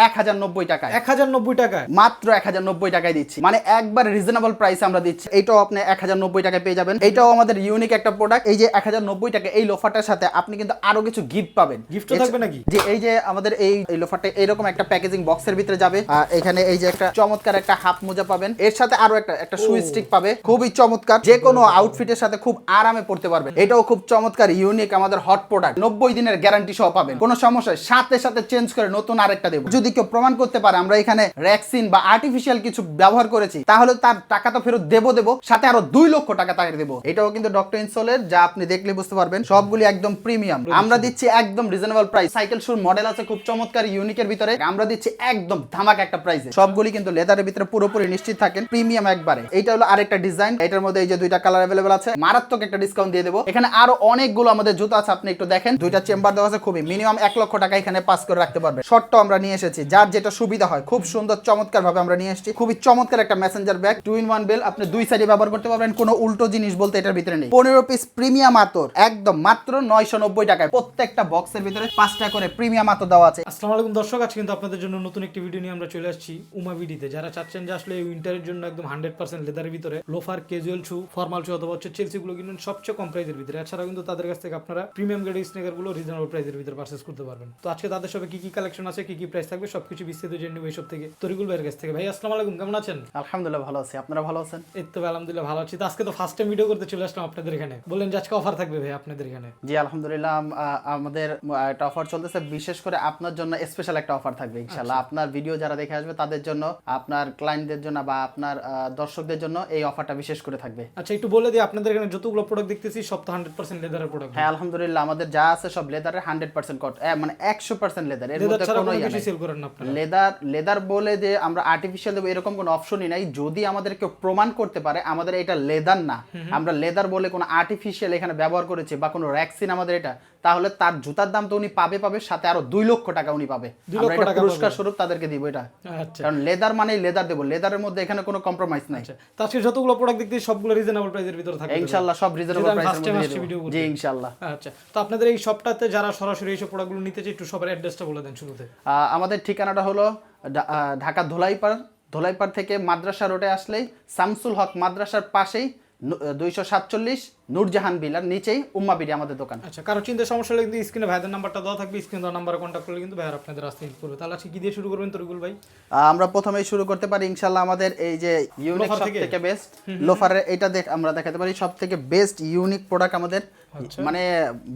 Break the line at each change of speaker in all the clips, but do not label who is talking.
1090 টাকায়।
1090 টাকায়,
মাত্র 1090 টাকায় দিচ্ছি, মানে একবার রিজনেবল প্রাইসে আমরা দিচ্ছি। এটাও আপনি 1090 টাকায় পেয়ে যাবেন। এটাও আমাদের ইউনিক একটা প্রোডাক্ট। এই যে 1090 টাকা এই লোফারটার সাথে আপনি কিন্তু আরো কিছু গিফট পাবেন।
গিফটও থাকবে নাকি?
যে এই যে আমাদের এই লোফারটা এরকম একটা প্যাকেজিং বক্সের ভিতরে যাবে। এখানে এই যে একটা চমৎকার একটা হাফ মোজা পাবেন, এর সাথে আরো একটা সুই স্টিক পাবে, খুবই চমৎকার, যে কোনো আউটফিটের সাথে খুব আরামে পড়তে পারবেন। এটাও খুব চমৎকার ইউনিক আমাদের হট প্রোডাক্ট। 90 দিনের গ্যারান্টি সহ পাবেন, কোনো সমস্যা সাথে সাথে চেঞ্জ করে নতুন আরেকটা দেবো। যদি কেউ প্রমাণ করতে পারে আমরা এখানে র্যাক্সিন বা আর্টিফিশিয়াল কিছু ব্যবহার করেছি, তাহলে তার টাকা তো ফেরত দেবো, সাথে আরো 2 লক্ষ টাকা তাকে দেবো। এটাও কিন্তু ডক্টর ইনসোলের, যা আপনি দেখলে বুঝতে পারবেন সবগুলি একদম প্রিমিয়াম। আমরা দিচ্ছি একদম রিজনেবল প্রাইস। সাইকেল শুর মডেল আছে খুব চমৎকার ইউনিকের ভিতরে, আমরা দিচ্ছি একদম ধামাকা একটা প্রাইসে। সবগুলি কিন্তু লেদারের ভিতরে পুরোপুরি নিশ্চিত থাকেন, প্রিমিয়াম একবারে। এটা হলো আরেকটা ডিজাইন, এটার মধ্যে এই যে 2টা কালার अवेलेबल আছে, মারাত্মক একটা ডিসকাউন্ট দিয়ে দেবো। এখানে আরো অনেকগুলো আমাদের জুতা আছে, আপনি একটু দেখেন। 2টা চেম্বার দেওয়া আছে, খুবই মিনিমাম 1 লক্ষ টাকা এখানে পাস করে রাখতে পারবে। শর্টটাও আমরা নিয়ে এসেছি, যার যেটা সুবিধা হয়, খুব সুন্দর চমৎকার ভাবে আমরা নিয়ে এসেছি। খুবই চমৎকার একটা মেসেঞ্জার ব্যাগ, 2-in-1 বেল, আপনি 2 সাইডে ব্যবহার করতে পারবেন। কোনো উল্টো জিনিস বলতে এটার ভিতরে নেই। 15 পিস প্রিমিয়াম আতর একদম মাত্র 990 টাকায়। প্রত্যেকটা বক্সের ভিতরে 5টা করে প্রিমিয়াম আতর দেওয়া আছে।
আসসালামু আলাইকুম দর্শক, আজকে কিন্তু আপনাদের জন্য নতুন একটি ভিডিও নিয়ে আমরা চলে আসছি উমা ভিডিতে। যারা চাচ্ছেন যে আসলে উইন্টারের জন্য একদম 100% লেদারের ভিতরে লোফার, ক্যাজুয়াল শু, ফর্মাল শু অথবা হচ্ছে চেলসি গুলো কিনুন সবচেয়ে কম প্রাইসের ভিতরে। এছাড়া কিন্তু তাদের কাছ থেকে আপনারা প্রিমিয়াম গ্রেড স্নিকার গুলো রিজনেবল প্রাইসের ভিতরে পারচেজ করতে পারবেন। তো আজকে তাদের সবে কি কি কালেকশন আছে, কি কি প্রাইস থাকবে সবকিছু বিস্তারিত জেনে নেব এইসব থেকে তরিকুল ভাইয়ের কাছ থেকে। ভাই আসসালামু আলাইকুম, কেমন আছেন?
আলহামদুলিল্লাহ ভালো আছি, আপনারা ভালো আছেন?
এই তো আলহামদুলিল্লাহ ভালো আছি। তো আজকে তো ফার্স্ট টাইম ভিডিও করতে চলে আসলাম আপনাদের এখানে, বললেন যে আজকে অফার থাকবে ভাই আপনাদের এখানে।
জি আলহামদুলিল্লাহ, আমাদের একটা অফার চলতেছে, বিশেষ করে আপনার জন্য স্পেশাল একটা অফার থাকবে ইনশাআল্লাহ। আপনার ভিডিও যারা দেখে আসবে তাদের জন্য, আপনার ক্লায়েন্টদের জন্য বা আপনার দর্শকদের জন্য এই অফারটা বিশেষ করে থাকবে।
আচ্ছা, একটু বলে দিই, আপনাদের এখানে যতগুলো প্রোডাক্ট দেখতেছি সব তো 100% লেদারের প্রোডাক্ট।
হ্যাঁ আলহামদুলিল্লাহ, আমাদের যা আছে সব লেদারের 100% কট, মানে 100% লেদার। এর মধ্যে কোনো
কিছু সেল করেন না আপনারা?
লেদার বলে যে আমরা আর্টিফিশিয়াল দেব এরকম কোনো অপশনই নাই। যদি আমাদের কেউ প্রমাণ করতে পারে আমাদের এটা লেদার না, আমরা লেদার বলে কোনো আর্টিফিশিয়াল এখানে ব্যবহার করেছি বা কোনো র্যাক্সিন আমাদের এটা, তাহলে তার জুতার দাম তো উনি পাবে, সাথে আরো 2 লক্ষ টাকা উনি পাবে। আমরা এটা পুরস্কার স্বরূপ তাদেরকে দিব এটা।
আচ্ছা,
কারণ লেদার মানে লেদার দেব, লেদারের মধ্যে এখানে কোনো কম্প্রোমাইজ নাই।
তো আজকে যতগুলো প্রোডাক্ট দেখতেছি সবগুলো রিজনেবল প্রাইসের ভিতরে থাকবে
ইনশাআল্লাহ, সব রিজনেবল প্রাইসের মধ্যে দিব। জি ইনশাআল্লাহ।
আচ্ছা, তো আপনাদের এই শপটাতে যারা সরাসরি এই সব প্রোডাক্টগুলো নিতে চায় একটু সবার অ্যাড্রেসটা বলে দেন শুরুতে।
আমাদের ঠিকানাটা হলো ঢাকা ধোলাইপাড় থেকে মাদ্রাসা রোডে আসলেই শামসুল হক মাদ্রাসার পাশেই 247 নূরজাহান বিলার নিচেই উম্মা বিডি আমাদের দোকান।
আচ্ছা, কারো চিন্তা সমস্যা হলে কিন্তু স্ক্রিনে ভাইদের নাম্বারটা দেওয়া থাকবে, স্ক্রিনে দেওয়া নাম্বারে কন্ট্যাক্ট করলে কিন্তু ভাইরা আপনাদের রাস্তায় হেল্প করবে। তাহলে আজকে কি দিয়ে শুরু করবেন তরিকুল ভাই?
আমরা প্রথমেই শুরু করতে পারি ইনশাআল্লাহ আমাদের এই যে ইউনিক সবথেকে বেস্ট লোফারের এটা আমরা দেখাতে পারি সবথেকে বেস্ট ইউনিক প্রোডাক্ট আমাদের, মানে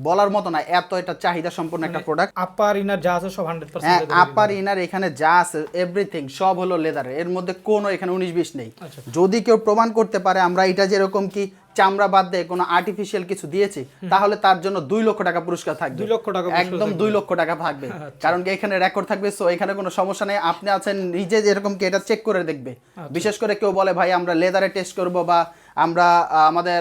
বলার মতো না, এত এটা চাহিদা সম্পন্ন একটা প্রোডাক্ট।
আপার ইনার যা আছে সব 100%।
হ্যাঁ, আপার ইনার এখানে যা আছে এভরিথিং সব হলো লেদারের, এর মধ্যে কোনো এখানে 19-20 নেই। যদি কেউ প্রমাণ করতে পারে আমরা এটা যেরকম কি চামড়া বাদ দিয়ে কোনো আর্টিফিশিয়াল কিছু দিয়েছি, তাহলে তার জন্য 2 লক্ষ টাকা পুরস্কার থাকবে।
2 লক্ষ টাকা
একদম 2 লক্ষ টাকা থাকবে, কারণ কি এখানে রেকর্ড থাকবে। সো এখানে কোনো সমস্যা নেই, আপনি আছেন নিজে যেরকম কি এটা চেক করে দেখবে। বিশেষ করে কেউ বলে ভাই আমরা লেদারে টেস্ট করব, বা আমরা আমাদের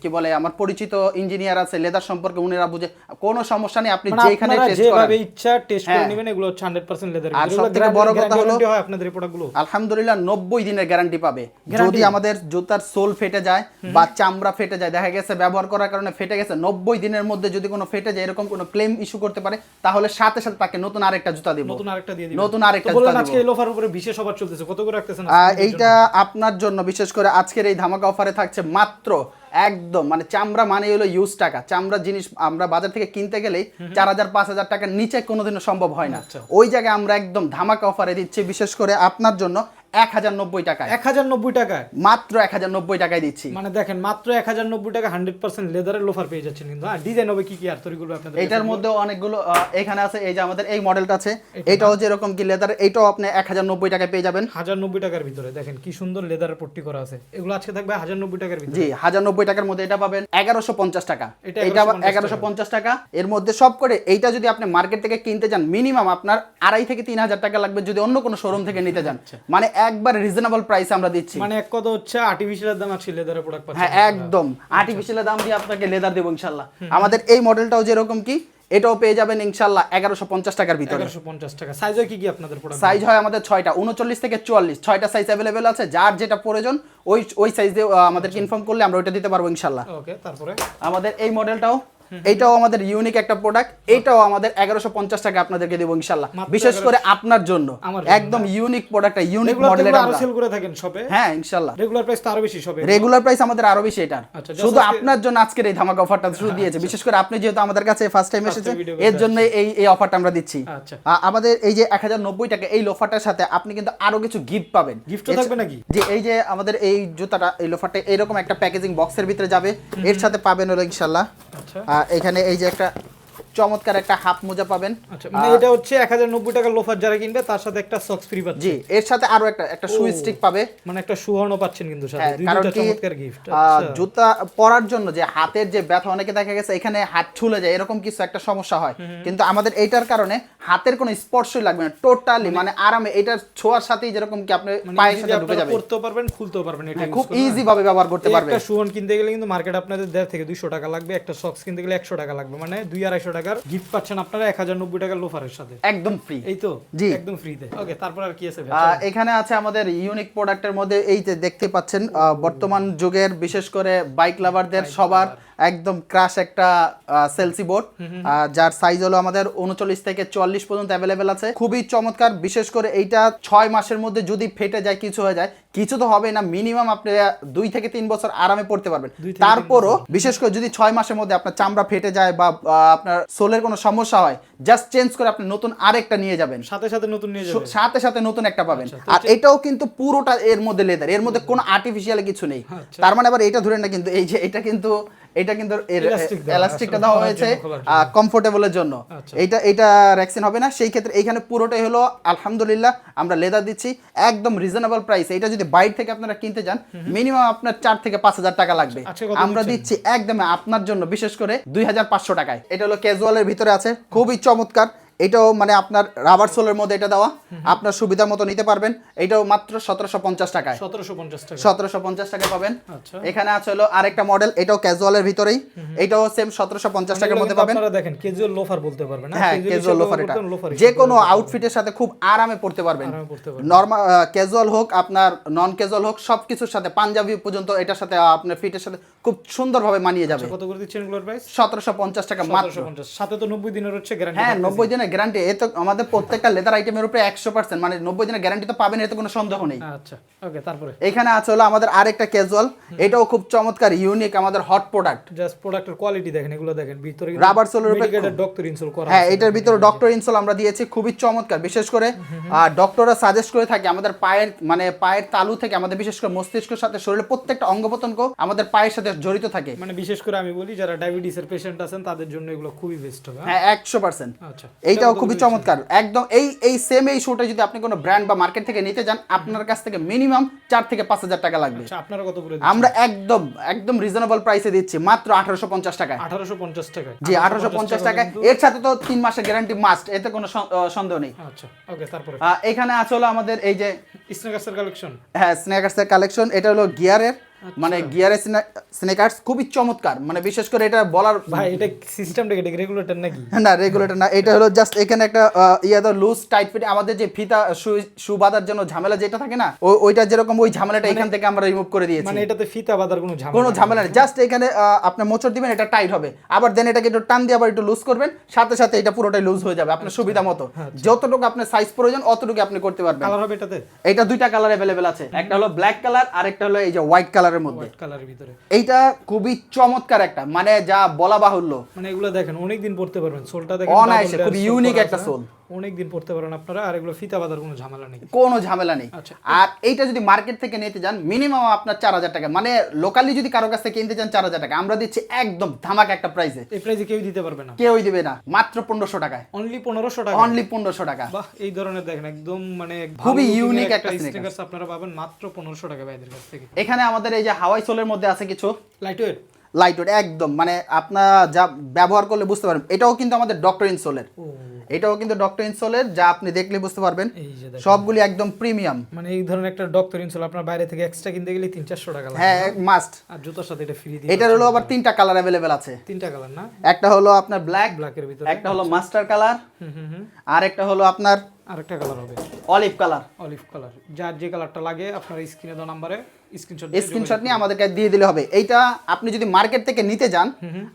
কি বলে আমার পরিচিত ইঞ্জিনিয়ার আছে লেদার সম্পর্কে, উনিরা বুঝে, কোনো সমস্যা নেই, আপনি যেখানে টেস্ট করেন
যেভাবে ইচ্ছা টেস্ট করে নেবেন। এগুলো হচ্ছে 100% লেদার।
আর সবথেকে বড় কথা হলো
আপনাদের এই প্রোডাক্টগুলো
আলহামদুলিল্লাহ 90 দিনের গ্যারান্টি পাবে। যদি আমাদের জুতার সোল ফেটে যায় বা চামড়া ফেটে যায়, দেখা গেছে ব্যবহার করার কারণে ফেটে গেছে, 90 দিনের মধ্যে যদি কোনো ফেটে যায়, এরকম কোনো ক্লেম ইস্যু করতে পারে, তাহলে সাথে সাথে তাকে নতুন আরেকটা জুতা দিব,
নতুন আরেকটা দিয়ে দিব,
নতুন আরেকটা জুতা দিব।
আজকে এই অফার উপরে বিশেষ অফার চলতেছে, কত করে রাখতেছেন?
এইটা আপনার জন্য বিশেষ করে আজকের এই ধামাকা অফারে থাকছে মাত্র একদম, মানে চামড়া মানে হলো ইউজ টাকা। চামড়া জিনিস আমরা বাজার থেকে কিনতে গেলেই 4000-5000 টাকার নিচে কোনোদিনও সম্ভব হয় না। ওই জায়গায় আমরা একদম ধামাকা অফারে দিচ্ছি বিশেষ করে আপনার জন্য 1090 টাকায়।
1090 টাকায়,
মাত্র 1090 টাকায় দিচ্ছি।
মানে দেখেন মাত্র 1090 টাকা 100% লেদারের লোফার পেয়ে যাচ্ছেন। কিন্তু ডিজাইন হবে কি কি আর তরিগুলো আপনাদের
এটার মধ্যে অনেকগুলো এখানে আছে। এই যে আমাদের এই মডেলটা আছে, এটাও যেরকম কি লেদার, এটাও আপনি 1090 টাকায় পেয়ে যাবেন।
1090 টাকার ভিতরে দেখেন কি সুন্দর লেদারের পট্টি করা আছে। এগুলো আজকে থাকবে 1090 টাকার ভিতরে।
জি 1090 টাকার মধ্যে এটা পাবেন 1150 টাকা। এটা 1150 টাকা। এর মধ্যে সব করে এইটা যদি আপনি মার্কেট থেকে কিনতে যান মিনিমাম আপনার 2500 থেকে 3000 টাকা লাগবে যদি অন্য কোনো শোরুম থেকে নিতে যান। মানে একবার রিজনেবল প্রাইসে আমরা দিচ্ছি।
মানে এক কথা হচ্ছে আর্টিফিশিয়াল দাম আছে লেদারের প্রোডাক্ট পাচ্ছেন।
হ্যাঁ একদম আর্টিফিশিয়াল দাম দিয়ে আপনাকে লেদার দেব ইনশাআল্লাহ। আমাদের এই মডেলটাও যেরকম কি এটাও পেয়ে যাবেন ইনশাআল্লাহ 1150 টাকার ভিতরে।
1150 টাকা। সাইজ হয় কি কি আপনাদের প্রোডাক্ট?
সাইজ হয় আমাদের 6টা, 39 থেকে 44, 6টা সাইজ अवेलेबल আছে। যার যেটা প্রয়োজন ওই সাইজ দিয়ে আমাদেরকে ইনফর্ম করলে আমরা ওইটা দিতে পারবো ইনশাআল্লাহ।
ওকে, তারপরে
আমাদের এই মডেলটাও এটাও আমাদের ইউনিক একটা প্রোডাক্ট, এটাও আমাদের 1150 টাকা আপনাদেরকে দেবো ইনশাআল্লাহ, বিশেষ করে আপনার জন্য একদম ইউনিক প্রোডাক্ট, ইউনিক মডেল। এটা
আরো সেল করে থাকেন শপে?
হ্যাঁ ইনশাআল্লাহ।
রেগুলার প্রাইস তো আরো বেশি শপে?
রেগুলার প্রাইস আমাদের আরো বেশি এটার,
আচ্ছা,
শুধু আপনার জন্য আজকের এই ধামাকা অফারটা শুরু দিয়েছে, বিশেষ করে আপনি যেহেতু আমাদের কাছে ফার্স্ট টাইম এসেছেন এর জন্য এই অফারটা আমরা দিচ্ছি।
আচ্ছা,
আমাদের এই যে 1090 টাকা এই লোফারটার সাথে আপনি কিন্তু আরো কিছু গিফট পাবেন।
গিফটও থাকবে নাকি?
যে এই যে আমাদের এই জুতাটা, এই লোফারটা এরকম একটা প্যাকেজিং বক্সের ভিতরে যাবে, এর সাথে পাবেন হলো ইনশাআল্লাহ
আচ্ছা
এখানে এই যে একটা চমৎকার একটা হাফ মোজা পাবেন।
আচ্ছা, মানে এটা হচ্ছে 1090 টাকার লোফার যারা কিনবে তার সাথে একটা সক্স ফ্রি পাচ্ছে।
জি, এর সাথে আরো একটা শু স্টিক পাবে,
মানে একটা শুহর্ণ পাচ্ছেন কিন্তু সাথে,
কারণ
দুইটা
কি
চমৎকার গিফট।
জুতা পরার জন্য যে হাতের যে ব্যথা, অনেকে দেখা গেছে এখানে হাত ছুলে যায়, এরকম কিছু একটা সমস্যা হয়, কিন্তু আমাদের এইটার কারণে হাতের কোনো স্পর্শই লাগবে না, টোটালি মানে আরামে এটার ছোঁয়ার সাথেই যেরকম কি আপনি পায়ের সাথে ঢুকে যাবে,
পড়তেও পারবেন খুলতেও পারবেন, এটা
খুব ইজি ভাবে ব্যবহার করতে পারবেন।
একটা শুহর্ণ কিনতে গেলে কিন্তু মার্কেট আপনাদের 150 থেকে 200 টাকা লাগবে, একটা সক্স কিনতে গেলে 100 টাকা লাগবে, মানে 200-250 টাকার গিফট পাচ্ছেন আপনারা 1090 টাকার লোফারের সাথে একদম
ফ্রি।
এই তো
জি
একদম ফ্রিতে। ওকে, তারপর আর কি আছে ভাই?
এখানে আছে আমাদের ইউনিক প্রোডাক্টের মধ্যে এই যে দেখতে পাচ্ছেন, বর্তমান যুগের বিশেষ করে বাইক লাভারদের সবার একদম ক্রাশ একটা সেলসি বোর্ড, যার সাইজ হলো আমাদের 39 থেকে 44 পর্যন্ত অ্যাভেলেবেল আছে, খুবই চমৎকার। বিশেষ করে এইটা 6 মাসের মধ্যে যদি ফেটে যায়, কিছু হয়ে যায়, কিছু তো হবে না, মিনিমাম আপনি 2 থেকে 3 বছর আরামে পড়তে পারবেন। তারপরও বিশেষ করে যদি 6 মাসের মধ্যে আপনার চামড়া ফেটে যায় বা আপনার সোলের কোনো সমস্যা হয়, জাস্ট চেঞ্জ করে আপনি নতুন আরেকটা নিয়ে যাবেন,
সাথে সাথে নতুন নিয়ে যাবেন,
সাথে সাথে নতুন একটা পাবেন। আর এটাও কিন্তু পুরোটা এর মধ্যে লেদার, এর মধ্যে কোনো আর্টিফিশিয়াল কিছু নেই। তার মানে আবার এটা ধরেন না, কিন্তু এই যে এটা কিন্তু এলাস্টিকটা দেওয়া হয়েছে কমফোর্টেবলের জন্য, এটা রেক্সিন হবে না, সেই ক্ষেত্রে এইখানে পুরোটাই হলো আলহামদুলিল্লাহ আমরা লেদার দিচ্ছি একদম রিজনেবল প্রাইস। এটা যদি বাইরে থেকে আপনারা কিনতে যান মিনিমাম আপনার 4 থেকে 5000 টাকা লাগবে, আমরা দিচ্ছি একদম আপনার জন্য বিশেষ করে 2500 টাকায়। এটা হলো ক্যাজুয়ালের ভিতরে আছে, খুবই চমৎকার। এটাও মানে আপনার রাবার সোলের মধ্যে এটা দেওয়া, আপনার সুবিধা মতো নিতে পারবেন। এটাও মাত্র 1750 টাকায়, 1750 টাকা পাবেন। এখানে আছে হলো আরেকটা মডেল, এটাও ক্যাজুয়ালের ভিতরেই, এটাও সেম 1750 টাকার মধ্যে পাবেন।
আপনারা দেখেন ক্যাজুয়াল লোফার বলতে পারবেন,
হ্যাঁ ক্যাজুয়াল লোফার, এটা যে কোনো আউটফিটের সাথে খুব আরামে পড়তে পারবেন, নরমাল ক্যাজুয়াল হোক আপনার নন ক্যাজুয়াল হোক, সবকিছুর সাথে পাঞ্জাবি পর্যন্ত এটার সাথে আপনার ফিটের সাথে খুব সুন্দরভাবে মানিয়ে যাবে।
কত করে দিচ্ছেন এগুলোর প্রাইস?
1750 টাকা মাত্র।
সাথে তো 90 দিনের হচ্ছে গ্যারান্টি।
হ্যাঁ 90 দিনের গ্যারান্টি, এ তো আমাদের প্রত্যেকটা লেদার আইটেমের উপরে 100%, মানে 90 দিনের গ্যারান্টি তো পাবেন, এতে কোনো সন্দেহ নেই।
আচ্ছা ওকে, তারপরে
এখানে আছে হলো আমাদের আরেকটা ক্যাজুয়াল, এটাও খুব চমৎকার ইউনিক আমাদের হট প্রোডাক্ট।
জাস্ট প্রোডাক্টের কোয়ালিটি দেখেন, এগুলো দেখেন ভিতরে
রাবার সোলের উপরে
ডক্টর ইনসোল করা।
হ্যাঁ এটার ভিতরে ডক্টর ইনসোল আমরা দিয়েছি, খুবই চমৎকার। বিশেষ করে ডক্টররা সাজেস্ট করে থাকে আমাদের পায়ের তালু থেকে আমাদের বিশেষ করে মস্তিষ্কের সাথে শরীরের প্রত্যেকটা অঙ্গ প্রত্যঙ্গ আমাদের পায়ের সাথে জড়িত থাকে,
মানে বিশেষ করে আমি বলি যারা ডায়াবেটিসের পেশেন্ট আছেন তাদের জন্য এগুলো খুবই বেস্ট হবে।
হ্যাঁ 100%। আচ্ছা এইটাও খুবই চমৎকার একদম। এই সেম এই শুটা যদি আপনি কোনো ব্র্যান্ড বা মার্কেট থেকে নিতে যান, আপনার কাছ থেকে মিনিমাম 4 থেকে 5000 টাকা লাগবে।
আচ্ছা আপনারা কত করে?
আমরা একদম রিজনেবল প্রাইসে দিচ্ছি মাত্র 1850 টাকায়।
1850 টাকা?
জি 1850 টাকা। এর সাথে তো 3 মাসের গ্যারান্টি মাস্ট, এতে কোনো সন্দেহ নেই।
আচ্ছা ওকে, তারপরে
এখানে আসলে আমাদের এই যে
স্নেকার্সের কালেকশন।
হ্যাঁ স্নেকার্সের কালেকশন, এটা হলো গিয়ারের, মানে গিয়ারের স্নেকার্স খুবই চমৎকার, মানে বিশেষ করে এটা বলার
ভাই এটা সিস্টেমটা কি রেগুলেটর নাকি?
না রেগুলেটর না, এটা হলো জাস্ট এখানে একটা ইয়াদা লুজ টাইট ফিট, আমাদের যে ফিতা শু বাঁধার জন্য ঝামেলা যেটা থাকে না, ওইটা যেরকম ওই ঝামেলাটা এখান থেকে আমরা রিমুভ করে দিয়েছি।
মানে এটাতে ফিতা বাঁধার কোনো
ঝামেলা নেই, জাস্ট এখানে আপনি মোচড় দিবেন, এটা টাইট হবে, আবার দেন এটাকে একটু টান দিয়ে আবার একটু লুজ করবেন, সাথে সাথে এটা পুরোটাই লুজ হয়ে যাবে আপনার সুবিধা মতো। যতটুকু আপনার সাইজ প্রয়োজন অতটুকু আপনি করতে পারবেন।
কালার হবে এটাতে?
এটা দুইটা কালার अवेलेबल আছে, একটা হলো ব্ল্যাক কালার আর একটা হলো এই যে হোয়াইট কালারের মধ্যে। এইটা খুবই চমৎকার একটা, মানে যা বলা বাহুল্য।
মানে এগুলো দেখেন অনেকদিন পড়তে পারবেন, সোলটা দেখেন
অনায়াসে খুব ইউনিক একটা সোল,
অনেকদিন পড়তে পারেন আপনারা। আর এগুলো ফিতা বাঁধার কোনো ঝামেলা নেই,
কোনো ঝামেলা নেই। আর এইটা যদি মার্কেট থেকে নিতে যান মিনিমাম আপনার 4000 টাকা, মানে লোকালি যদি কারো কাছ থেকে কিনতে চান 4000 টাকা, আমরা দিচ্ছি একদম ধামাকা একটা প্রাইসে।
এই প্রাইসে কেউ দিতে পারবে না,
কেউই দিবে না, মাত্র 1500 টাকায়।
অনলি 1500 টাকা?
অনলি 1500 টাকা।
বাহ, এই ধরনের দেখেন একদম মানে
খুবই ইউনিক একটা
স্নিকার্স আপনারা পাবেন মাত্র 1500 টাকা ভাইদের কাছ থেকে।
এখানে আমাদের এই যে হাওয়াই সোলের মধ্যে আছে কিছু
লাইটওয়েট
একদম, মানে আপনারা যা ব্যবহার করলে বুঝতে পারবেন। এটাও কিন্তু আমাদের ডক্টর ইনসোলের, এটাও কিন্তু ডক্টর ইনসোলের, যা আপনি দেখলে বুঝতে পারবেন সবগুলি একদম প্রিমিয়াম।
মানে এই ধরনের একটা ডক্টর ইনসোল আপনার বাইরে থেকে এক্সট্রা কিনতে গেলে 300-400 টাকা লাগে।
হ্যাঁ মাস্ট।
আর জুতার সাথে এটা ফ্রি দিয়ে।
এটার হলো আবার 3টা কালার अवेलेबल আছে।
3টা কালার না?
একটা হলো আপনার ব্ল্যাকের
ভিতরে,
একটা হলো মাস্টার কালার, আর একটা হলো আপনার
আরেকটা কালার হবে
অলিভ কালার।
যার যে কালারটা লাগে আপনার স্ক্রিনে দেওয়া নম্বরে
স্ক্রিনশট নিয়ে আমাদেরকে দিয়ে দিলে হবে। এইটা আপনি যদি মার্কেট থেকে নিতে যান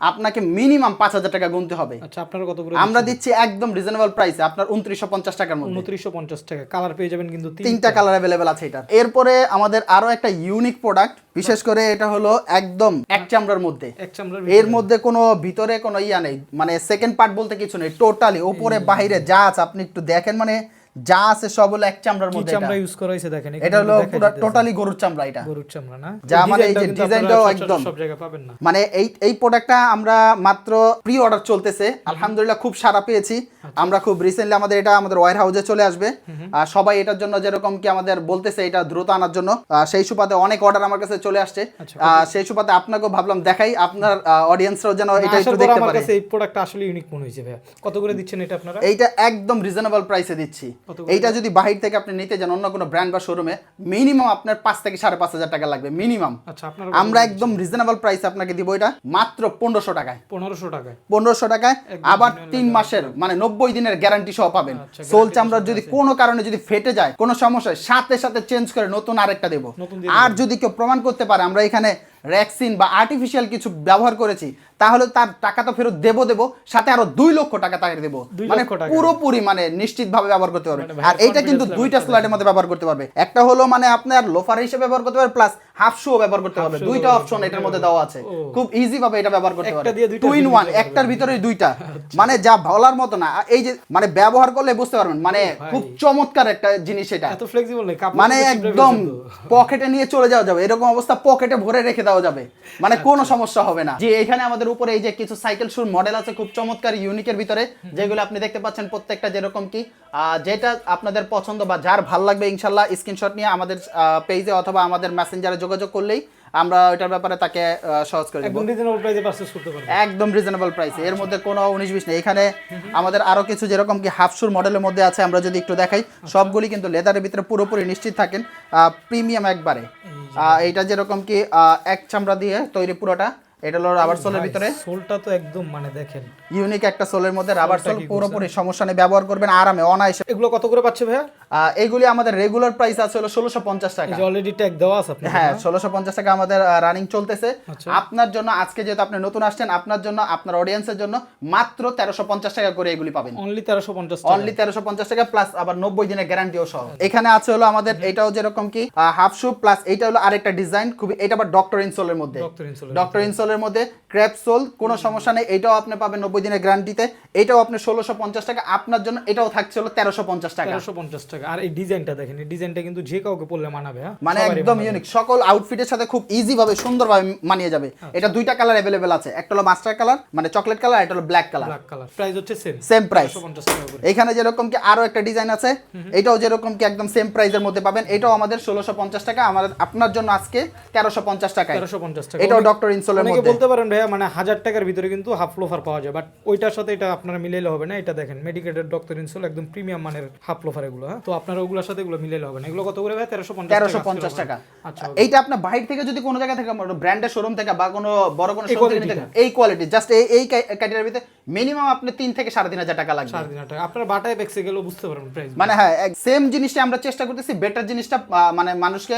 আপনাকে মিনিমাম 5,000 টাকা গুনতে হবে।
আচ্ছা, আপনারা কত করে?
আমরা দিচ্ছি একদম রিজনেবল প্রাইসে আপনার 2950 টাকার মধ্যে।
2950 টাকা। কালার পেয়ে যাবেন কিন্তু
তিনটা কালার अवेलेबल আছে এটা। এরপরে আমাদের আরো একটা ইউনিক প্রোডাক্ট, বিশেষ করে এটা হলো একদম এক চামড়ার মধ্যে। এর মধ্যে কোনো ভিতরে কোনো ইয়া নেই, মানে সেকেন্ড পার্ট বলতে কিছু নেই, টোটালি উপরে বাইরে যা আছে আপনি একটু দেখেন, মানে যা আছে সব হলো এক চামড়ার মধ্যে।
চামড়া ইউজ করা হয়েছে দেখেন,
এটা হলো পুরো টোটালি গরুর চামড়া। এটা
গরুর চামড়া না,
যা মানে এই যে ডিজাইনটাও একদম
সব জায়গায় পাবেন না।
মানে এই প্রোডাক্টটা আমরা মাত্র প্রি অর্ডার চলতেছে, আলহামদুলিল্লাহ খুব সাড়া পেয়েছি আমরা। খুব রিসেন্টলি আমাদের এটা আমাদের ওয়্যার হাউসে চলে আসবে। আর সবাই এটার জন্য যেরকম কি আমাদের বলতেছে এটা দ্রুত আনার জন্য, সেই সুবাদে অনেক অর্ডার আমার কাছে চলে আসছে। সেই সুবাদে আপনাকেও ভাবলাম দেখাই, আপনার অডিয়েন্সরাও যেন এটা একটু দেখতে পারে।
এই প্রোডাক্টটা আসলে ইউনিক মনে হয়েছে ভাই। কত করে দিচ্ছেন এটা আপনারা?
এইটা একদম রিজনেবল প্রাইসে দিচ্ছি। এইটা যদি বাহির থেকে আপনি নিতে যান অন্য কোনো ব্র্যান্ড বা শোরুমে, মিনিমাম আপনার 5 থেকে 5,500 টাকা লাগবে মিনিমাম।
আচ্ছা, আপনারা
আমরা একদম রিজনেবল প্রাইসে আপনাকে দিব এটা মাত্র 1500 টাকায়।
1500 টাকায়
1500 টাকায় আবার 3 মাসের মানে 90 দিনের গ্যারান্টি সহ পাবেন। সোল চামড়ার যদি কোনো কারণে যদি ফেটে যায়, কোনো সমস্যা হয়, সাথে সাথে চেঞ্জ করে নতুন আরেকটা দেব। আর যদি কেউ প্রমাণ করতে পারে আমরা এখানে রেক্সিন বা আর্টিফিশিয়াল কিছু ব্যবহার করেছি, তাহলে তার টাকা তো ফেরত দেব, সাথে আরো 2 লক্ষ টাকা তাকে দেব। মানে পুরোপুরি মানে নিশ্চিত ভাবে ব্যবহার করতে পারবে। আর এইটা কিন্তু দুইটা স্লাইডের মধ্যে ব্যবহার করতে পারবে। একটা হলো মানে আপনার লোফার হিসেবে ব্যবহার করতে পারবে, প্লাস হাফ শু ব্যবহার করতে পারবে। দুইটা অপশন এটার মধ্যে দেওয়া আছে, খুব ইজি ভাবে এটা ব্যবহার করতে পারবে। 2 in 1, একটার ভিতরে দুইটা, মানে যা বলার মতো না। এই যে মানে ব্যবহার করলে বুঝতে পারবেন, মানে খুব চমৎকার একটা জিনিস এটা।
এত ফ্লেক্সিবল নেই,
মানে একদম পকেটে নিয়ে চলে যাওয়া যাবে, এরকম অবস্থা পকেটে ভরে রেখে দেওয়া যাবে, মানে কোনো সমস্যা হবে না। যে এখানে আমাদের উপরে এই যে কিছু সাইকেল শুর মডেল আছে খুব চমৎকার ইউনিকের ভিতরে, যেগুলো আপনি দেখতে পাচ্ছেন প্রত্যেকটা যেরকম কি যেটা আপনাদের পছন্দ বা যার ভালো লাগবে ইনশাআল্লাহ স্ক্রিনশট নিয়ে আমাদের পেজে অথবা আমাদের মেসেঞ্জারে যোগাযোগ করলেই আমরা এটার ব্যাপারে তাকে সহজ করে দেব।
একদম রিজনেবল প্রাইসে পারচেজ করতে পারবেন,
একদম রিজনেবল প্রাইসে। এর মধ্যে কোনো 19-20 নেই। এখানে আমাদের আরো কিছু যেরকম কি হাফ শুর মডেলের মধ্যে আছে, আমরা যদি একটু দেখাই, সবগুলি কিন্তু লেদারের ভিতরে পুরোপুরি নিশ্চিত থাকেন, প্রিমিয়াম একবারে। এইটা যেরকম কি এক চামড়া দিয়ে তৈরি পুরোটা। এটা হলো রাবার সোলের ভিতরে,
সোলটা তো একদম মানে দেখেন
ইউনিক একটা সোলের মধ্যে রাবার সোল, পুরোপুরি সমস্যা নেই, ব্যবহার করবেন আরামে অনায়াসে।
এগুলো কত করে পাচ্ছে ভাইয়া?
এইগুলি আমাদের রেগুলার প্রাইস আছে হলো 1650 টাকা।
এই যে অলরেডি ট্যাগ দেওয়া আছে আপনাদের।
হ্যাঁ, 1650 টাকা আমাদের রানিং চলতেছে। আপনার জন্য আজকে যেহেতু আপনি নতুন আসছেন, আপনার জন্য আপনার অডিয়েন্সের জন্য মাত্র 1350 টাকা করে এগুলি পাবেন।
অনলি 1350 টাকা,
অনলি 1350 টাকা, প্লাস আবার 90 দিনের গ্যারান্টিও সহ। এখানে আছে হলো আমাদের এটাও যেরকম কি হাফ শু, প্লাস এইটা হলো আরেকটা ডিজাইন খুব, এটা আবার ডক্টর ইনসোলের মধ্যে। ডক্টর ইনসোলের মধ্যে ক্র্যাপ সোল, কোনো সমস্যা নেই, এটাও আপনি পাবেন 90 দিনের গ্যারান্টিতে। এটাও আপনি 1650 টাকা, আপনার জন্য এটাও থাকছে হলো 1350 টাকা।
1350 টাকা। আর এই ডিজাইনটা দেখেন, এই ডিজাইনটা কিন্তু যে কাউকে পরলে মানাবে। হ্যাঁ,
মানে একদম ইউনিক, সকল আউটফিটের সাথে খুব ইজি ভাবে সুন্দর ভাবে মানিয়ে যাবে। এটা দুইটা কালার अवेलेबल আছে, একটা হলো মাস্টার কালার মানে চকলেট কালার, এটা হলো ব্ল্যাক কালার।
প্রাইস হচ্ছে
সেম প্রাইস
1350 টাকা করে।
এখানে যেরকম কি আরো একটা ডিজাইন আছে, এটাও যেরকম কি একদম সেম প্রাইসের মধ্যে পাবেন। এটাও আমাদের 1650 টাকা, আমাদের আপনার জন্য আজকে 1350 টাকা।
1350 টাকা।
এটাও ডক্টর ইনসোলের মধ্যে।
অনেকে বলতে পারেন ভাইয়া মানে 1000 টাকার ভিতরে কিন্তু হাফ লোফার পাওয়া যায়, বাট ওইটার সাথে এটা আপনারা মিলাইলে হবে না। এটা দেখেন মেডিকেটেড ডক্টর ইনসোল, একদম প্রিমিয়াম মানের হাফ লোফার এগুলো। হ্যাঁ, তো আপনারা ওগুলোর সাথে এগুলো মিলাইলে হবে না। এগুলো কত করে ভাই? 1350 টাকা।
আচ্ছা, এইটা আপনার বাইরে থেকে যদি কোনো জায়গা থেকে ব্র্যান্ডের শোরুম থেকে বা কোনো বড় কোনো শোরুম থেকে নিতে, এই কোয়ালিটি জাস্ট এই ক্যাটাগরির ভিতরে মিনিমাম আপনি 3 থেকে 3500 টাকা লাগবে।
3500 টাকা। আপনারা বাটায় বেক্সে গেলেও বুঝতে পারবেন প্রাইস।
মানে হ্যাঁ, সেম জিনিসটা আমরা চেষ্টা করতেছি বেটার জিনিসটা মানে মানুষকে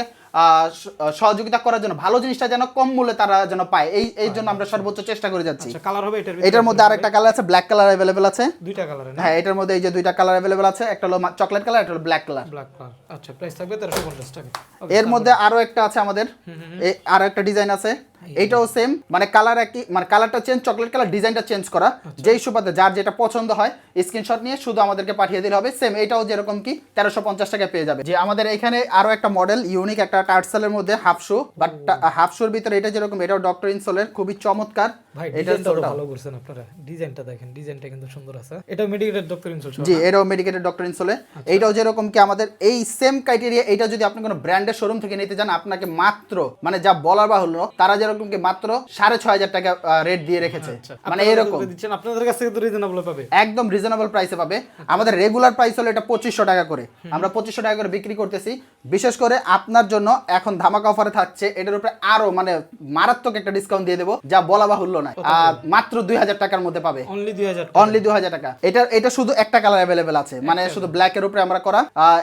সহযোগিতা করার জন্য, ভালো জিনিসটা যেন কম মূল্যে তারা যেন পায়, এই জন্য আমরা সর্বোচ্চ চেষ্টা করে যাচ্ছি।
আচ্ছা, কালার হবে
এটার মধ্যে আরেকটা কালার আছে, ব্ল্যাক কালার अवेलेबल আছে।
দুইটা কালার না?
হ্যাঁ, এটার মধ্যে এই যে দুইটা কালার अवेलेबल আছে, একটা হলো চকলেট কালার, একটা হলো ব্ল্যাক কালার।
আচ্ছা, প্রাইস থাকবে 1350 টাকা।
এর মধ্যে আরো একটা আছে আমাদের, আরো একটা ডিজাইন আছে, এটাও সেম মানে কালার একই, মানে কালারটা চেঞ্জ, চকলেট কালার, ডিজাইনটা চেঞ্জ করা। যেই সুবাদে যার যেটা পছন্দ হয় স্ক্রিনশট নিয়ে শুধু আমাদেরকে পাঠিয়ে দিলে হবে। সেম এটাও যেরকম কি 1350 টাকা পেয়ে যাবে। যে আমাদের এখানে আরো একটা মডেল ইউনিক একটা টার্টসেলের মধ্যে হাফ শু, বাট হাফ শুর ভিতরে এটা যেরকম, এটাও ডক্টর ইনসোলের, খুবই চমৎকার।
এটা ভালো করছেন আপনারা, ডিজাইনটা দেখেন, ডিজাইনটা কিন্তু সুন্দর আছে। এটা মেডিকেটেড ডক্টর ইনসোল।
জি, এটাও মেডিকেটেড ডক্টর ইনসোলে। এইটাও যেরকম কি আমাদের এই সেম ক্রাইটেরিয়া। এটা যদি আপনি কোনো ব্র্যান্ডের শোরুম থেকে নিতে যান, আপনাকে মাত্র মানে যা বলার বাহুল্য, তারা যেরকম যেরকম কি মাত্র 6,500 টাকা রেট দিয়ে রেখেছে, মানে এরকম
দিচ্ছেন আপনাদের কাছ থেকে তো রিজনেবল পাবে,
একদম রিজনেবল প্রাইসে পাবে। আমাদের রেগুলার প্রাইস হলো এটা 2500 টাকা করে, আমরা 2500 টাকা করে বিক্রি করতেছি। বিশেষ করে আপনার জন্য এখন ধামাকা অফারে থাকছে, এটার উপরে আরো মানে মারাত্মক একটা ডিসকাউন্ট দিয়ে দেবো, যা বলা বাহুল্য নয়। মাত্র 2000 টাকার মধ্যে পাবে, অনলি 2000 টাকা। এটা শুধু একটা কালার অ্যাভেলেবেল আছে, মানে শুধু ব্ল্যাক এর উপরে আমরা করা,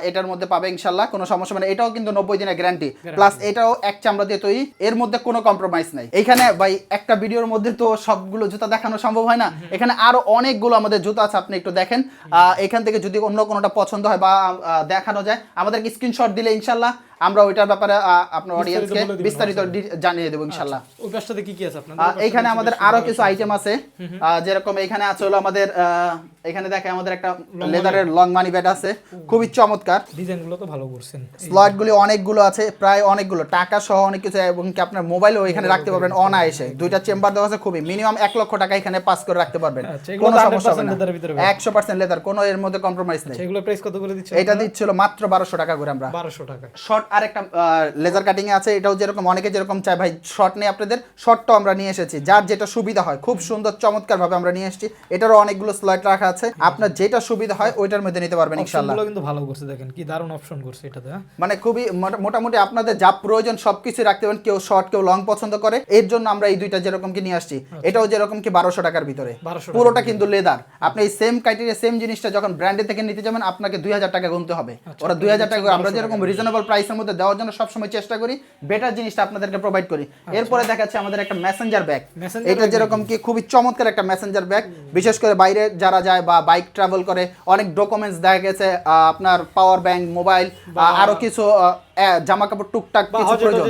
এটার মধ্যে পাবে ইনশাআল্লাহ, কোনো সমস্যা মানে। এটাও কিন্তু 90 দিনের গ্যারান্টি, প্লাস এটাও এক চামড়া দিয়ে তৈরি, এর মধ্যে কোনো কম্প্রোমাইজ নাই। এখানে ভাই একটা ভিডিওর মধ্যে তো সবগুলো জুতা দেখানো সম্ভব হয় না, এখানে আরো অনেকগুলো আমাদের জুতা আছে, আপনি একটু দেখেন। এখান থেকে যদি অন্য কোনোটা পছন্দ হয় বা দেখানো যায়, আমাদেরকে স্ক্রিনশট দিলে ইনশাআল্লাহ আমরা ওইটার ব্যাপারে আপনার অডিয়েন্সকে বিস্তারিত জানিয়ে দেবো ইনশাআল্লাহ।
ওই পাশটাতে কি কি আছে আপনাদের?
এখানে আমাদের আরো কিছু আইটেম আছে, যেরকম এখানে আছে হলো আমাদের এখানে দেখে আমাদের একটা লেদারের লং মানি ব্যাট আছে, খুবই চমৎকার,
ডিজাইনগুলো তো ভালো করছেন,
স্লটগুলি অনেকগুলো আছে, প্রায় অনেকগুলো টাকা সহ অনেক কিছু, এবং কি আপনার মোবাইলও এখানে রাখতে পারবেন অনায়াসে। দুইটা চেম্বার দেওয়া আছে, খুবই মিনিমাম 1 লক্ষ টাকা এখানে পাস করে রাখতে পারবেন, কোনো সমস্যা হবে না। 100% লেদার, কোনো এর মধ্যে কম্প্রোমাইজ নেই।
এগুলো প্রাইস কত করে দিচ্ছেন?
এটা দিচ্ছিল মাত্র 1200 টাকা করে আমরা।
1200 টাকা।
শর্ট আরেকটা লেজার কাটিং এ আছে, এটাও যেরকম অনেকে যেরকম চায় ভাই শর্ট নেই আপনাদের, শর্টটাও আমরা নিয়ে এসেছি, যার যেটা সুবিধা হয় খুব সুন্দর চমৎকার ভাবে আমরা নিয়ে এসেছি। এটারও অনেকগুলো স্লট রাখা আছে, আপনার যেটা সুবিধা হয় ওইটার মধ্যে নিতে পারবেন ইনশাআল্লাহ।
অপশনগুলো কিন্তু ভালো করছে, দেখেন কি দারুণ অপশন করছে এটাতে,
মানে খুবই মোটামুটি আপনাদের যা প্রয়োজন সবকিছু রাখতে পারেন, কেউ শর্ট কেউ লং পছন্দ করে, এর জন্য আমরা এই দুইটা যেরকম কি নিয়ে আসছি। এটাও যেরকম কি 1200 টাকার ভিতরে, পুরোটা কিন্তু লেদার। আপনি এই সেম ক্রাইটেরিয়া সেম জিনিসটা যখন ব্র্যান্ডের থেকে নিতে যাবেন, আপনাকে 2000 টাকা গুনতে হবে। ওরা 2000 টাকা, আমরা যেরকম রিজনেবল প্রাইসের মধ্যে দেওয়ার জন্য সবসময় চেষ্টা করি, বেটার জিনিসটা আপনাদেরকে প্রোভাইড করি। এরপরে দেখাচ্ছে আমাদের একটা মেসেঞ্জার ব্যাগ, এটা যেরকম কি খুবই চমৎকার একটা মেসেঞ্জার ব্যাগ, বিশেষ করে বাইরে যারা যায় বা বাইক ট্রাভেল করে, অনেক ডকুমেন্টস দেখা গেছে, আপনার পাওয়ার ব্যাংক, মোবাইল, আরো কিছু জামা কাপড় টুকটাক কিছু প্রয়োজন,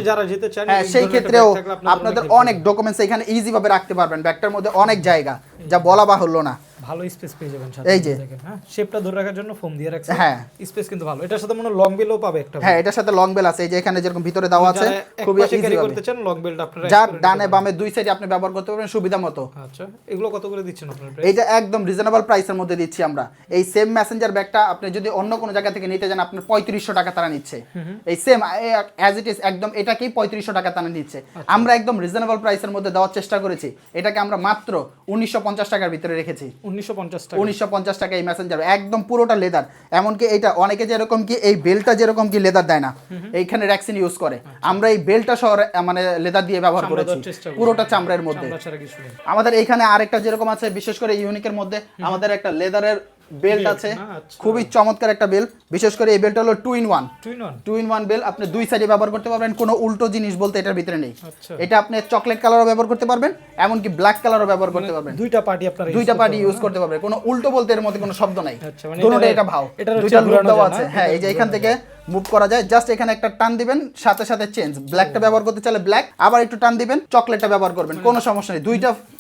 সেই ক্ষেত্রেও আপনাদের অনেক ডকুমেন্টস এখানে ইজি ভাবে রাখতে পারবেন। ব্যাগটার মধ্যে অনেক জায়গা, যা বলা বাহুল্য না,
ভালো স্পেস পেয়ে যাবেন সাথে।
এই যে
দেখেন, হ্যাঁ শেপটা ধরে রাখার জন্য ফোম দিয়ে রাখছে,
হ্যাঁ
স্পেস কিন্তু ভালো। এটার সাথে মনে লং বেলও পাবে একটা,
হ্যাঁ এটার সাথে লং বেল আছে, এই যে এখানে যেরকম ভিতরে দেওয়া আছে, খুবই ইজি
ক্যারি করতে চান লং বেলটা আপনারা
যার ডানে বামে দুই সাইডে আপনি ব্যবহার করতে পারবেন সুবিধা মতো।
আচ্ছা, এগুলো কত করে দিচ্ছেন আপনারা?
এইটা একদম রিজনেবল প্রাইসের মধ্যে দিচ্ছি আমরা। এই সেম মেসেঞ্জার ব্যাগটা আপনি যদি অন্য কোনো জায়গা থেকে নিতে যান, আপনার 3500 টাকা তারা নিচ্ছে, এই সেম অ্যাজ ইট ইজ একদম এটাকেই 3500 টাকা তারা নিচ্ছে। আমরা একদম রিজনেবল প্রাইসের মধ্যে দেওয়ার চেষ্টা করেছি, এটাকে আমরা মাত্র 1950 টাকার ভিতরে রেখেছি। 1950 টাকা এই মেসেঞ্জার, একদম পুরোটা লেদার। এমনকি এইটা অনেকে যেরকম কি এই বেলটা যেরকম কি লেদার দেয় না, এইখানে র্যাক্সিন ইউজ করে, আমরা এই বেলটা সহ মানে লেদার দিয়ে ব্যবহার করেছি, পুরোটা চামড়ার মধ্যে। আমাদের এইখানে আরেকটা যেরকম আছে, বিশেষ করে ইউনিকের মধ্যে আমাদের একটা লেদারের বেল্ট আছে, খুবই চমৎকার একটা বেল্ট। বিশেষ করে এই বেল্টটা হলো 2-in-1 বেল্ট, আপনি দুই সাইডে ব্যবহার করতে পারবেন, কোনো উল্টো জিনিস বলতে এটার ভিতরে নেই। এটা আপনি চকলেট কালারও ব্যবহার করতে পারবেন, এমনকি ব্ল্যাক কালারও ব্যবহার করতে পারবেন, দুইটা পার্টি ইউজ করতে পারবেন, কোনো উল্টো বলতে এর মধ্যে কোনো শব্দ নাই, দুটোটা এটা ভাও, দুইটা লুক দেওয়া আছে। হ্যাঁ এই যে এখান থেকে মুভ করা যায়, জাস্ট এখানে একটা টান দিবেন, সাথে সাথে চেঞ্জ, ব্ল্যাকটা ব্যবহার করতে চাইলে ব্ল্যাক, আবার একটু টান দিবেন, চকলেটটা ব্যবহার করবেন, কোনো সমস্যা নেই।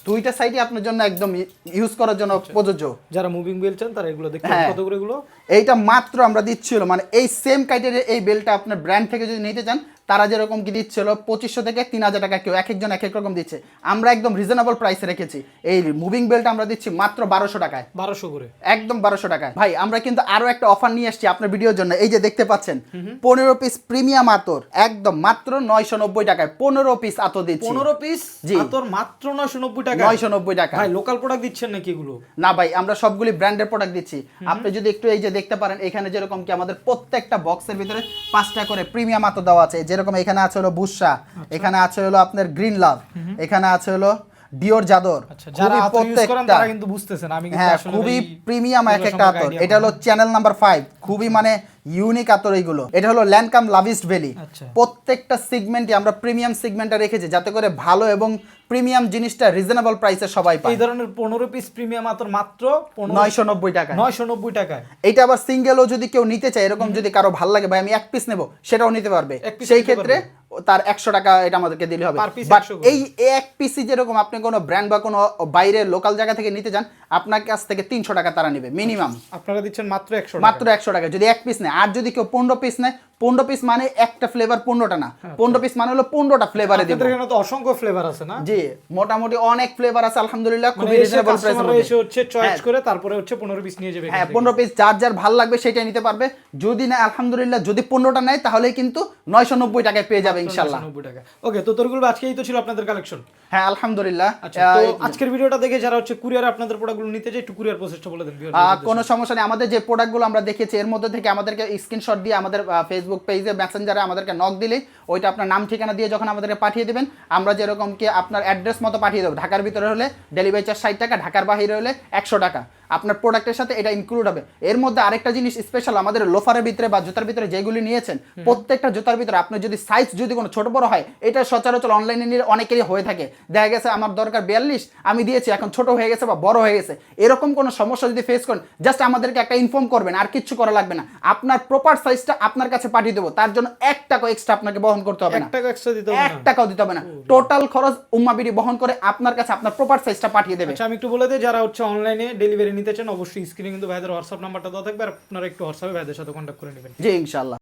দুইটা সাইডই আপনার জন্য একদম ইউজ করার জন্য প্রযোজ্য।
যারা মুভিং বেল্ট চান তারা এগুলো দেখতে, কত করে এগুলো?
এইটা মাত্র আমরা দিচ্ছিল, মানে এই সেম ক্রাইটেরিয়া এই বেল্টটা আপনার ব্র্যান্ড থেকে যদি নিতে চান, তারা যেরকম কি দিচ্ছিল 2500 থেকে 3000 টাকা, কেউ এক একজন এক এক রকম দিচ্ছে, আমরা একদম রিজনেবল প্রাইসে রেখেছি। এই মুভিং বেল্ট আমরা দিচ্ছি মাত্র 1200 টাকায়,
1200 করে,
একদম 1200 টাকায়। ভাই আমরা কিন্তু আরো একটা অফার নিয়ে আসছি আপনার ভিডিওর জন্য, এই যে দেখতে পাচ্ছেন 15 পিস প্রিমিয়াম আতর, একদম মাত্র 990 টাকায় 15 পিস আতর দিচ্ছি।
15 পিস আতর মাত্র 990 টাকা,
990 টাকা।
ভাই লোকাল প্রোডাক্ট দিচ্ছেন নাকি এগুলো?
না ভাই, আমরা সবগুলি ব্র্যান্ডের প্রোডাক্ট দিচ্ছি। আপনি যদি একটু এই যে দেখতে পারেন, এখানে যেরকম কি আমাদের প্রত্যেকটা বক্সের ভিতরে 5টা করে প্রিমিয়াম আতর দেওয়া আছে, যেরকম এখানে আছে হলো বুশা, এখানে আছে হলো আপনার গ্রিন লাভ, এখানে আছে হলো ডিওর জাদর,
যারা আতর ইউজ করেন তারা কিন্তু বুঝতেছেন, আমি কিন্তু আসলে
খুবই প্রিমিয়াম এক একটা আতর। এটা হলো চ্যানেল নাম্বার 5, খুবই মানে ইউনিক আতর এইগুলো। এটা হলো ল্যান্ডকাম লাভিস্ট ভ্যালি, প্রত্যেকটা সেগমেন্টে আমরা প্রিমিয়াম সেগমেন্টটা রেখেছি, যাতে করে ভালো এবং প্রিমিয়াম জিনিসটা রিজনেবল প্রাইসে সবাই পায়।
এই ধরনের 15 পিস প্রিমিয়াম আতর মাত্র
990 টাকা,
990 টাকায়।
এটা আবার সিঙ্গেলও যদি কেউ নিতে চায়, এরকম যদি কারো ভালো লাগে ভাই আমি এক পিস নেব, সেটাও নিতে পারবে, সেই ক্ষেত্রে তার 100 টাকা এটা আমাদেরকে দিলে হবে। বাট এই এক পিসি যেরকম আপনি কোনো ব্র্যান্ড বা কোনো বাইরে লোকাল জায়গা থেকে নিতে যান, আপনার কাছ থেকে 300 টাকা তারা নেবে মিনিমাম,
আপনারা দিচ্ছেন মাত্র 100 টাকা,
মাত্র 100 টাকা যদি এক পিস নেয়। আর যদি কেউ 15 পিস নেয়, 15 পিস মানে একটা ফ্লেভার 15টা না, 15 পিস মানে হলো 15টা ফ্লেভারে দিব।
আপনাদের এখানে তো অসংখ্য ফ্লেভার আছে না?
জি, মোটামুটি অনেক ফ্লেভার আছে আলহামদুলিল্লাহ,
মানে
খুবই
এসে
রিজনেবল প্রাইসের
কাস্টমাররা
মধ্যে।
এসে হচ্ছে চয়েস করে তারপরে হচ্ছে 15 পিস নিয়ে যাবে।
হ্যাঁ, 15 পিস যার যার ভালো লাগবে সেটাই নিতে পারবে। যদি না আলহামদুলিল্লাহ যদি 15টা নেয় তাহলে কিন্তু 990 টাকায় পেয়ে যাবে ইনশাআল্লাহ।
90 টাকা। ওকে, তো তরগুল আজকেই তো ছিল আপনাদের কালেকশন।
হ্যাঁ আলহামদুলিল্লাহ।
আচ্ছা, তো আজকের ভিডিওটা দেখে যারা হচ্ছে কুরিয়ারে আপনাদের প্রোডাক্টগুলো নিতে চায় একটু কুরিয়ার প্রসেসটা বলে দেন।
কোনো সমস্যা নেই, আমাদের যে প্রোডাক্টগুলো আমরা দেখেছি এর মধ্যে থেকে আমাদেরকে স্ক্রিনশট দিয়ে আমাদের ফেসবুক পেজে মেসেঞ্জারে আমাদেরকে নক দিলেই ওইটা আপনার নাম ঠিকানা দিয়ে যখন আমাদেরকে পাঠিয়ে দেবেন, আমরা যেরকম কি আপনার অ্যাড্রেস মতো পাঠিয়ে দেবো। ঢাকার ভিতরে হলে ডেলিভারি চার্জ 60 টাকা, ঢাকার বাইরে হলে 100 টাকা আপনার প্রোডাক্টের সাথে এটা ইনক্লুড হবে। এর মধ্যে আরেকটা জিনিস স্পেশাল, আমাদের লোফারের ভিতরে বা জুতার ভিতরে যেগুলি নিয়েছেন প্রত্যেকটা জুতার ভিতরে আপনার যদি সাইজ যদি কোনো ছোট বড় হয়, এটা সচরাচর অনলাইনে নিয়ে অনেকেরই হয়ে থাকে। দেখা গেছে আমার দরকার 42, আমি দিয়েছি এখন ছোট হয়ে গেছে বা বড় হয়ে গেছে। এরকম কোনো সমস্যা যদি ফেস করেন জাস্ট আমাদেরকে একটা ইনফর্ম করবেন, আর কিচ্ছু করা লাগবে না। আপনার প্রপার সাইজটা আপনার কাছে পাঠিয়ে দেবো, তার জন্য 1 টাকা এক্সট্রা আপনাকে বহন করতে হবে না।
1 টাকা এক্সট্রা দিতে হবে না?
1 টাকাও দিতে হবে না। টোটাল খরচ উম্মা বিডি বহন করে আপনার কাছে আপনার প্রপার সাইজটা পাঠিয়ে দেবে।
আচ্ছা, আমি একটু বলে দিই, যারা হচ্ছে অনলাইনে ডেলিভারি নিতে চান অবশ্যই স্ক্রিনে কিন্তু ভাইদের হোয়াটসঅ্যাপ নাম্বারটা দেওয়া থাকবে, আর আপনারা একটু হোয়াটসঅ্যাপে ভাইদের সাথে কন্ট্যাক্ট করে নেবেন।
জি ইনশাআল্লাহ।